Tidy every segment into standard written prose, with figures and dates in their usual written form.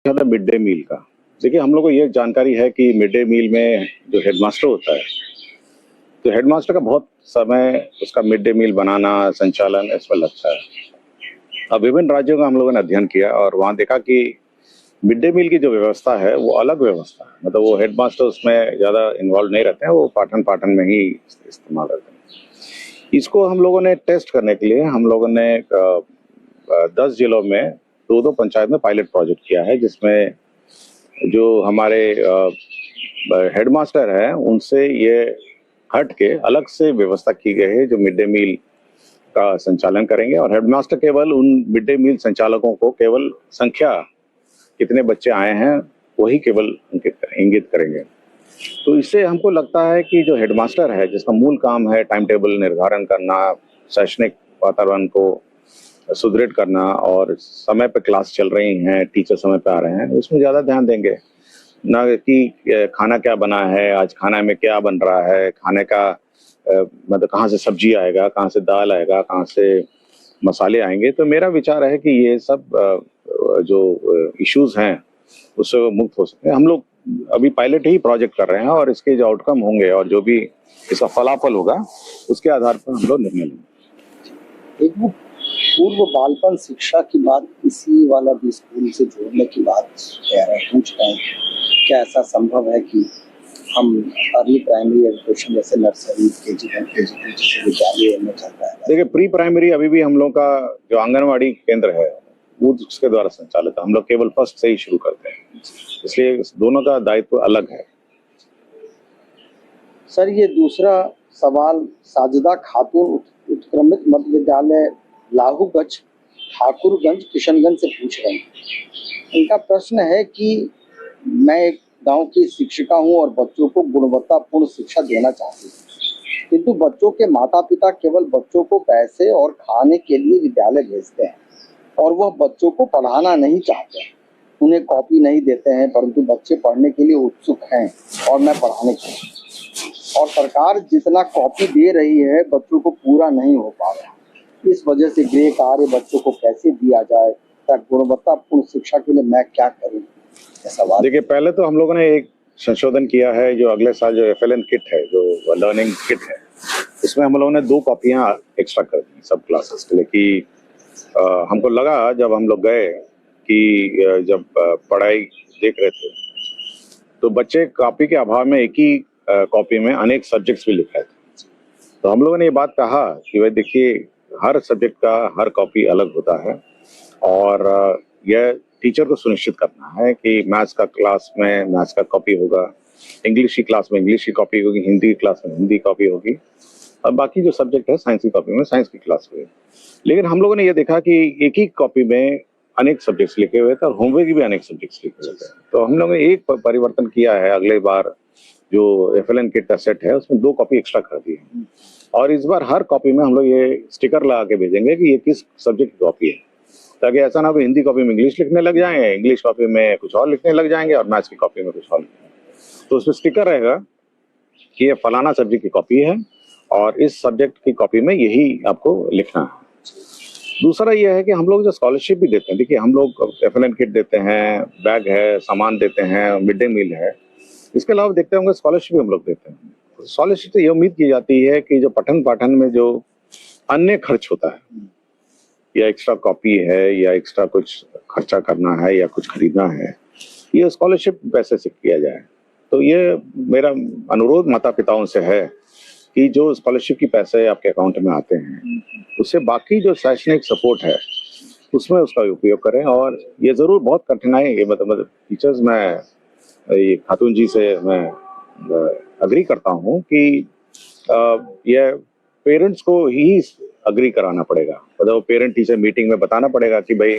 ज़्यादा mid day meal का। देखिए, हम लोग को ये जानकारी है कि मिड डे मील में जो हेडमास्टर होता है, तो हेडमास्टर का बहुत समय उसका मिड डे मील बनाना, संचालन इसमें लगता है। अब विभिन्न राज्यों का हम लोगों ने अध्ययन किया और वहाँ देखा कि मिड डे मील की जो व्यवस्था है, वो अलग व्यवस्था है। मतलब वो हेडमास्टर उसमें ज़्यादा इन्वॉल्व नहीं रहते हैं, वो पाठन-पाठन में ही इस्तेमाल रहते हैं। इसको हम लोगों ने टेस्ट करने के लिए हम लोगों ने 10 जिलों में 2-2 पंचायत में पायलट प्रोजेक्ट किया है, जिसमें जो हमारे हेडमास्टर हैं, उनसे ये हट के अलग से व्यवस्था की गई है, जो मिड डे मील का संचालन करेंगे और हेडमास्टर केवल उन मिड डे मील संचालकों को केवल संख्या कितने बच्चे आए हैं, वही केवल इंगित करेंगे। तो इससे हमको लगता है कि जो हेडमास्टर है, जिसका मूल काम है टाइम टेबल निर्धारण करना, शैक्षणिक वातावरण को सुदृढ़ करना और समय पे क्लास चल रही हैं, टीचर समय पे आ रहे हैं, उसमें ज़्यादा ध्यान देंगे। ना कि खाना क्या बना है, आज खाना में क्या बन रहा है, खाने का मतलब कहाँ से सब्जी आएगा, कहाँ से दाल आएगा, कहाँ से मसाले आएँगे। तो मेरा विचार है कि ये सब जो इश्यूज़ हैं, उससे वो मुक्त हो सकते हैं। हम लोग अभी पायलट ही प्रोजेक्ट कर रहे हैं और इसके जो आउटकम होंगे और जो भी इसका फलाफल होगा, उसके आधार पर हम लोग निर्णय लेंगे। एक वो पूर्व बालपन शिक्षा की बात इसी वाला भी स्कूल से जोड़ने की बात कह रहे हैं, पूछ रहे हैं क्या ऐसा संभव है कि हम अर्ली प्राइमरी एजुकेशन जैसे नर्सरी केजी 1 केजी 2 जैसे विद्यालय में चल रहा है? देखिए, प्री प्राइमरी अभी भी हम लोग का जो आंगनवाड़ी केंद्र है, वो उसके द्वारा संचालित है। हम लोग केवल फर्स्ट से ही शुरू करते हैं, इसलिए दोनों का दायित्व अलग है। सर, ये दूसरा सवाल साजिदा खातून उत्क्रमित मध्य विद्यालय लाहूगंज ठाकुरगंज किशनगंज से पूछ रहे हैं। इनका प्रश्न है कि मैं एक गांव की शिक्षिका हूं और बच्चों को गुणवत्तापूर्ण शिक्षा देना चाहती हूं, किंतु बच्चों के माता पिता केवल बच्चों को पैसे और खाने के लिए विद्यालय भेजते हैं और वह बच्चों को पढ़ाना नहीं चाहते हैं। उन्हें कॉपी नहीं देते हैं, परंतु बच्चे पढ़ने के लिए उत्सुक हैं और मैं पढ़ाने के लिए, और सरकार जितना कॉपी दे रही है बच्चों को पूरा नहीं हो पा रहा। इस वजह से गृह कार्य बच्चों को कैसे दिया जाए ताकि गुणवत्तापूर्ण शिक्षा के लिए मैं क्या करूं? सवाल। देखिए, पहले तो हम लोगों ने एक संशोधन किया है, जो अगले साल जो एफएलएन किट है, जो लर्निंग किट है, इसमें हम लोगों ने 2 कॉपियां एक्स्ट्रा कर दी सब क्लासेस के लिए कि हमको लगा जब हम लोग गए कि जब पढ़ाई देख रहे थे, तो बच्चे कॉपी के अभाव में एक ही कॉपी में अनेक सब्जेक्ट्स भी लिख रहे थे। तो हम लोगों ने ये बात कहा कि भाई देखिए, हर सब्जेक्ट का हर कॉपी अलग होता है और यह टीचर को सुनिश्चित करना है कि मैथ्स का क्लास में मैथ्स का कॉपी होगा, इंग्लिश की क्लास में इंग्लिश की कॉपी होगी, हिंदी की क्लास में हिंदी कॉपी होगी और बाकी जो सब्जेक्ट है साइंस की कॉपी में साइंस की क्लास होगी। लेकिन हम लोगों ने ये देखा कि एक ही कॉपी में अनेक सब्जेक्ट्स लिखे हुए थे और होमवर्क भी अनेक सब्जेक्ट्स लिखे हुए थे। तो हम लोगों ने एक परिवर्तन किया है, अगले बार जो एफएलएन किट का सेट है उसमें 2 कॉपी एक्स्ट्रा कर दी है और इस बार हर कॉपी में हम लोग ये स्टिकर लगा के भेजेंगे कि ये किस सब्जेक्ट की कॉपी है, ताकि ऐसा ना हो हिंदी कॉपी में इंग्लिश लिखने लग जाएंगे, इंग्लिश कॉपी में कुछ और लिखने लग जाएंगे और मैथ्स की कॉपी में कुछ और लिखेंगे। तो उसमें स्टिकर रहेगा कि ये फलाना सब्जेक्ट की कॉपी है और इस सब्जेक्ट की कॉपी में यही आपको लिखना है। दूसरा ये है कि हम लोग जो स्कॉलरशिप भी देते हैं, देखिए हम लोग एफएलएन किट देते हैं, बैग है, सामान देते हैं, मिड डे मील है, इसके अलावा देखते होंगे स्कॉलरशिप भी हम लोग देते हैं। स्कॉलरशिप से ये उम्मीद की जाती है कि जो पठन पाठन में जो अन्य खर्च होता है या एक्स्ट्रा कॉपी है या एक्स्ट्रा कुछ खर्चा करना है या कुछ खरीदना है, ये स्कॉलरशिप पैसे से किया जाए। तो ये मेरा अनुरोध माता पिताओं से है कि जो स्कॉलरशिप की पैसे आपके अकाउंट में आते हैं, उससे बाकी जो शैक्षणिक सपोर्ट है उसमें उसका उपयोग करें। और ये जरूर बहुत कठिनाई है, मतलब टीचर्स, मैं ये खातून जी से मैं अग्री करता हूँ कि ये पेरेंट्स को ही अग्री कराना पड़ेगा, मतलब पेरेंट टीचर मीटिंग में बताना पड़ेगा कि भाई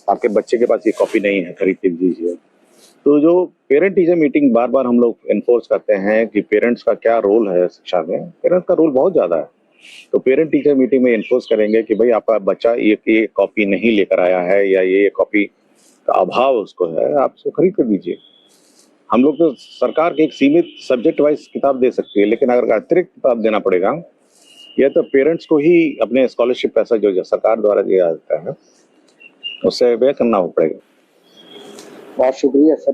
आपके बच्चे के पास ये कॉपी नहीं है, खरीद के दीजिए। तो जो पेरेंट टीचर मीटिंग बार बार हम लोग एनफोर्स करते हैं कि पेरेंट्स का क्या रोल है शिक्षा में, पेरेंट्स का रोल बहुत ज्यादा है। तो पेरेंट टीचर मीटिंग में एनफोर्स करेंगे कि भाई आपका बच्चा ये कॉपी नहीं लेकर आया है या ये कॉपी का अभाव उसको है, आप उसको खरीद कर दीजिए। हम लोग तो सरकार की एक सीमित सब्जेक्ट वाइज किताब दे सकती है, लेकिन अगर अतिरिक्त किताब देना पड़ेगा, यह तो पेरेंट्स को ही अपने स्कॉलरशिप पैसा जो सरकार द्वारा दिया जाता है उससे व्यय करना पड़ेगा। बहुत शुक्रिया सर।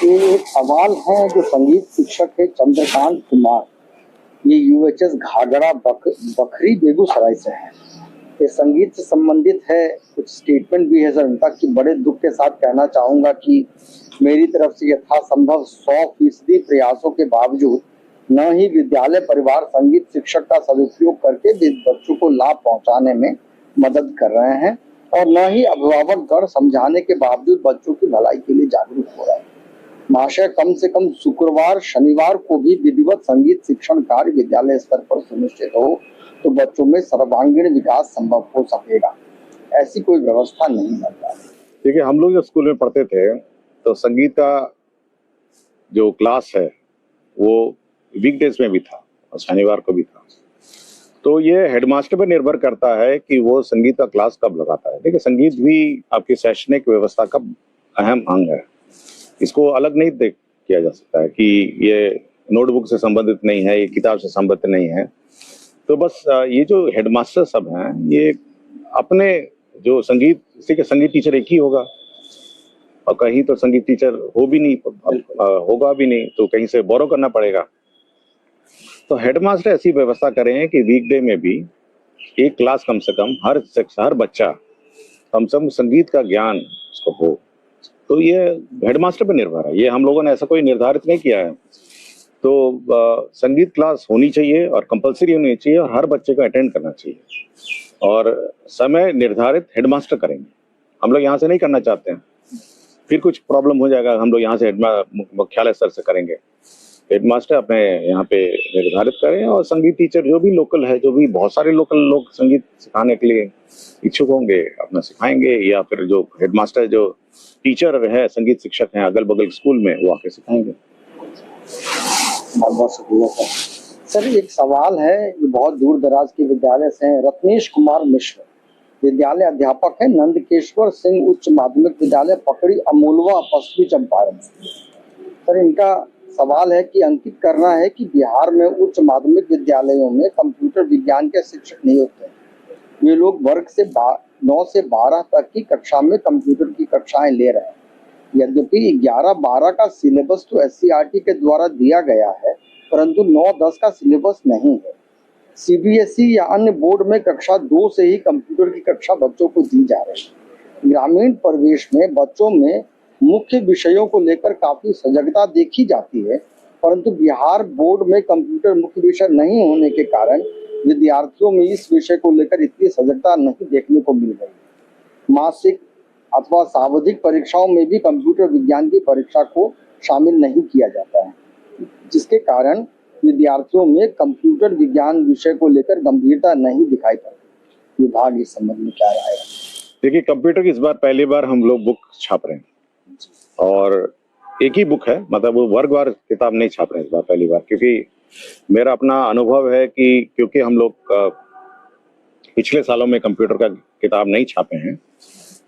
ये एक सवाल है जो संगीत शिक्षक है चंद्रकांत कुमार, ये यूएचएस घाघरा बखरी बेगूसराय से है। ये संगीत से संबंधित है, कुछ स्टेटमेंट भी है सर उनका कि बड़े दुख के साथ कहना चाहूंगा कि मेरी तरफ से यथासंभव 100% प्रयासों के बावजूद न ही विद्यालय परिवार संगीत शिक्षक का सदुपयोग करके बच्चों को लाभ पहुंचाने में मदद कर रहे हैं और न ही अभिभावक गण समझाने के बावजूद बच्चों की भलाई के लिए जागरूक हो रहे हैं। महाशय, कम से कम शुक्रवार शनिवार को भी विधिवत संगीत शिक्षण कार्य विद्यालय स्तर पर सुनिश्चित हो तो बच्चों में सर्वांगीण विकास संभव हो सकेगा। ऐसी कोई व्यवस्था नहीं बन रही। देखिए, हम लोग जब स्कूल में पढ़ते थे तो संगीत का जो क्लास है वो वीकडेज में भी था और शनिवार को भी था। तो ये हेडमास्टर पर निर्भर करता है कि वो संगीत का क्लास कब लगाता है। देखिए, संगीत भी आपकी शैक्षणिक व्यवस्था का अहम अंग है, इसको अलग नहीं किया जा सकता है कि ये नोटबुक से संबंधित नहीं है, ये किताब से संबंधित नहीं है। तो बस ये जो हेडमास्टर सब हैं, ये अपने जो संगीत टीचर एक ही होगा और कहीं तो संगीत टीचर हो भी नहीं, होगा भी नहीं, तो कहीं से बोरो करना पड़ेगा। तो हेडमास्टर ऐसी व्यवस्था करें कि वीकडे में भी एक क्लास कम से कम हर बच्चा कम से कम संगीत का ज्ञान उसको हो। तो ये हेडमास्टर पर निर्भर है, ये हम लोगों ने ऐसा कोई निर्धारित नहीं किया है। तो संगीत क्लास होनी चाहिए और कंपलसरी होनी चाहिए और हर बच्चे को अटेंड करना चाहिए और समय निर्धारित हेडमास्टर करेंगे। हम लोग यहाँ से नहीं करना चाहते हैं, फिर कुछ प्रॉब्लम हो जाएगा। हम लोग यहाँ से मुख्यालय स्तर से करेंगे। हेडमास्टर अपने यहाँ पे निर्धारित करें और संगीत टीचर जो भी लोकल है, जो भी बहुत सारे लोकल लोग संगीत सिखाने के लिए इच्छुक होंगे अपना सिखाएंगे, या फिर जो हेडमास्टर जो टीचर है संगीत शिक्षक हैं अगल बगल स्कूल में वो आके सिखाएंगे। बहुत बहुत शुक्रिया सर। सर, एक सवाल है जो बहुत दूर दराज के विद्यालय से है। रत्नेश कुमार मिश्र विद्यालय अध्यापक है, नंदकेश्वर सिंह उच्च माध्यमिक विद्यालय पकड़ी अमोलवा पश्चिमी चंपारण। सर, इनका सवाल है कि अंकित करना है कि बिहार में उच्च माध्यमिक विद्यालयों में कंप्यूटर विज्ञान के शिक्षक नहीं होते। ये लोग वर्ग से 9 से 12 तक की कक्षा में कंप्यूटर की कक्षाएं ले रहे हैं। यद्यपि 11-12 का सिलेबस तो एससीईआरटी के द्वारा दिया गया है, परंतु 9-10 का सिलेबस नहीं है। सीबीएसई या अन्य बोर्ड में कक्षा 2 से ही कंप्यूटर की कक्षा बच्चों को दी जा रही है। ग्रामीण परिवेश में बच्चों में मुख्य विषयों को लेकर काफी सजगता देखी जाती है, परंतु बिहार बोर्ड में कंप्यूटर मुख्य विषय नहीं होने के कारण विद्यार्थियों में इस विषय को लेकर इतनी सजगता नहीं देखने को मिल रही। मासिक अथवा सावधिक परीक्षाओं में भी कंप्यूटर विज्ञान की परीक्षा को शामिल नहीं किया जाता है, जिसके कारण विद्यार्थियों में कंप्यूटर विज्ञान विषय को लेकर गंभीरता नहीं दिखाई पड़ती। विभाग इस संबंध में क्या राय है? देखिए, कंप्यूटर की इस बार पहली बार हम लोग बुक छाप रहे हैं और एक ही बुक है, मतलब वो वर्गवार किताब नहीं छाप रहे हैं इस बार पहली बार, क्योंकि मेरा अपना अनुभव है कि क्योंकि हम लोग पिछले सालों में कंप्यूटर का किताब नहीं छापे हैं,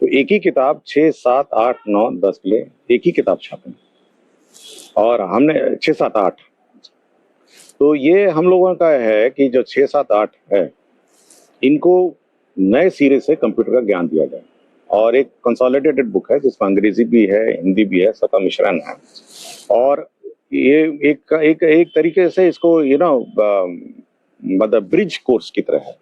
तो एक ही किताब 6, 7, 8, 9, 10 के लिए एक ही किताब छापे और हमने 6, 7, 8। तो ये हम लोगों का है कि जो 6, 7, 8 है, इनको नए सिरे से कंप्यूटर का ज्ञान दिया जाए और एक कंसोलिडेटेड बुक है जिसमें अंग्रेजी भी है, हिंदी भी है, सबका मिश्रण है। और ये एक तरीके से इसको मतलब ब्रिज कोर्स की तरह है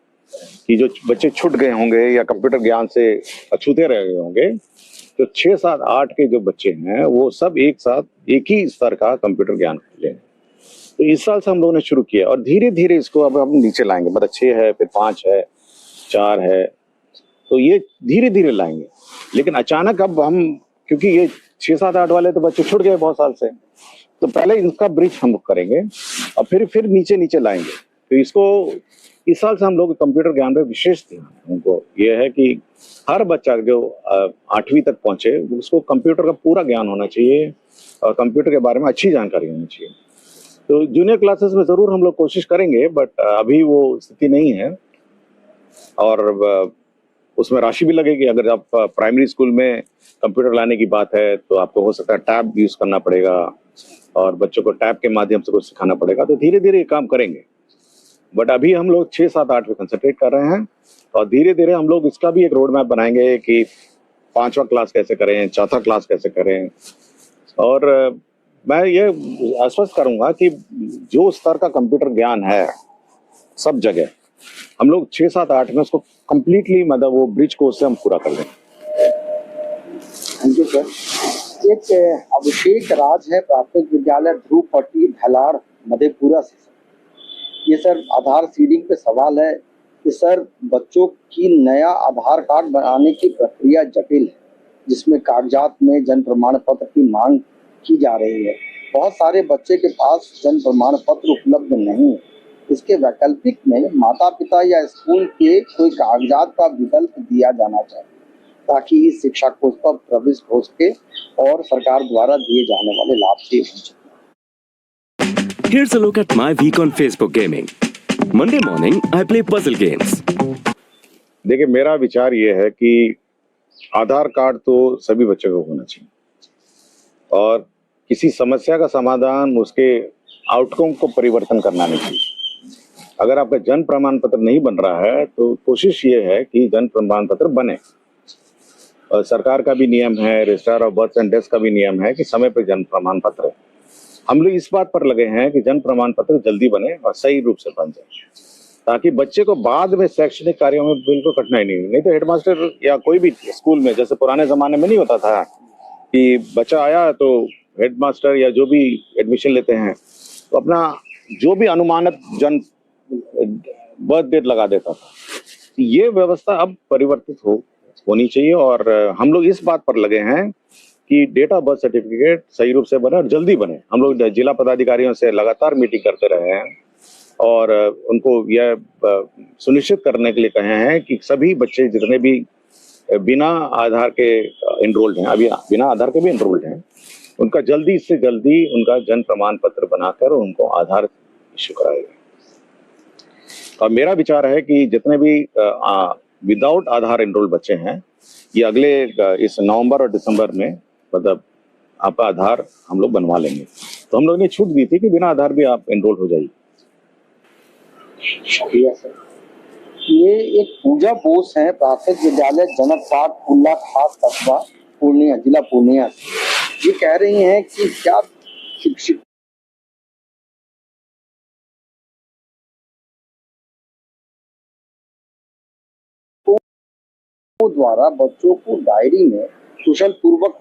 कि जो बच्चे छूट गए होंगे या कंप्यूटर ज्ञान से अछूते रह गए होंगे, तो 6, 7, 8 के जो बच्चे हैं वो सब एक साथ एक ही स्तर का कंप्यूटर ज्ञान कर लें। तो इस साल से हम लोगों ने शुरू किया और धीरे धीरे इसको अब हम नीचे लाएंगे। मतलब 6 है, फिर 5 है, 4 है, तो ये धीरे धीरे लाएंगे। लेकिन अचानक अब हम, क्योंकि ये 6, 7, 8 वाले तो बच्चे छूट गए बहुत साल से, तो पहले इनका ब्रिज हम करेंगे और फिर नीचे नीचे लाएंगे। तो इसको इस साल से हम लोग कंप्यूटर ज्ञान में विशेष ध्यान है। उनको ये है कि हर बच्चा जो 8वीं तक पहुंचे उसको कंप्यूटर का पूरा ज्ञान होना चाहिए और कंप्यूटर के बारे में अच्छी जानकारी होनी चाहिए। तो जूनियर क्लासेस में जरूर हम लोग कोशिश करेंगे, बट अभी वो स्थिति नहीं है और उसमें राशि भी लगेगी। अगर आप प्राइमरी स्कूल में कंप्यूटर लाने की बात है तो आपको हो सकता है टैब यूज करना पड़ेगा और बच्चों को टैब के माध्यम से कुछ सिखाना पड़ेगा। तो धीरे धीरे ये काम करेंगे, बट अभी हम लोग 6, 7, 8 पे कंसंट्रेट कर रहे हैं और धीरे धीरे हम लोग इसका भी एक रोड मैप बनाएंगे कि 5वां क्लास कैसे करें, चौथा क्लास कैसे करें। और मैं ये आश्वस्त करूंगा कि जो स्तर का कंप्यूटर ज्ञान है सब जगह, हम लोग 6, 7, 8 में उसको कंप्लीटली मतलब वो ब्रिज कोर्स से हम पूरा कर लें। Thank you sir. एक अभिषेक राज है, प्राथमिक विद्यालय ध्रुवपट्टी धलाड़ मधेपुरा से। ये सर आधार सीडिंग पे सवाल है कि सर बच्चों की नया आधार कार्ड बनाने की प्रक्रिया जटिल है, जिसमें कागजात में जन्म प्रमाण पत्र की मांग की जा रही है। बहुत सारे बच्चे के पास जन्म प्रमाण पत्र उपलब्ध नहीं है। इसके वैकल्पिक में माता पिता या स्कूल के कोई कागजात का विकल्प दिया जाना चाहिए, ताकि इस शिक्षा कोष पर प्रविष्ट हो सके और सरकार द्वारा दिए जाने वाले लाभ से वंचित। Here's a look at my week on Facebook gaming. Monday morning, I play puzzle games. देखिए, मेरा विचार ये है कि आधार कार्ड तो सभी बच्चों को होना चाहिए और किसी समस्या का समाधान उसके आउटकम को परिवर्तन करना नहीं चाहिए। अगर आपका जन्म प्रमाण पत्र नहीं बन रहा है तो कोशिश ये है कि जन्म प्रमाण पत्र बने। और सरकार का भी नियम है, registrar of birth and death का भी नियम है कि समय पर जन्म प्रमाण पत्र। हम लोग इस बात पर लगे हैं कि जन्म प्रमाण पत्र जल्दी बने और सही रूप से बन जाए, ताकि बच्चे को बाद में शैक्षणिक कार्यों में बिल्कुल कठिनाई नहीं तो हेडमास्टर या कोई भी स्कूल में, जैसे पुराने जमाने में नहीं होता था कि बच्चा आया तो हेडमास्टर या जो भी एडमिशन लेते हैं तो अपना जो भी अनुमानित जन्म बर्थ डेट लगा देता था। ये व्यवस्था अब परिवर्तित होनी चाहिए और हम लोग इस बात पर लगे हैं कि डेट ऑफ बर्थ सर्टिफिकेट सही रूप से बने और जल्दी बने। हम लोग जिला पदाधिकारियों से लगातार मीटिंग करते रहे हैं और उनको यह सुनिश्चित करने के लिए कहे हैं कि सभी बच्चे जितने भी बिना आधार के एनरोल्ड हैं, अभी बिना आधार के भी एनरोल्ड हैं, उनका जल्दी से जल्दी उनका जन्म प्रमाण पत्र बनाकर उनको आधार इश्यू कराएगा। और मेरा विचार है कि जितने भी विदाउट आधार एनरोल्ड बच्चे हैं, ये अगले इस नवंबर और दिसंबर में मतलब आपका आधार हम लोग बनवा लेंगे। तो हम लोग ने छूट दी थी कि बिना आधार भी आप एनरोल हो जाइए। शुक्रिया सर। ये एक पूजा बोस है, प्राथमिक विद्यालय जनकपाट पुल्ला खास कस्बा पूर्णिया, जिला पूर्णिया। ये कह रही हैं कि क्या शिक्षक द्वारा बच्चों को डायरी में कुशल पूर्वक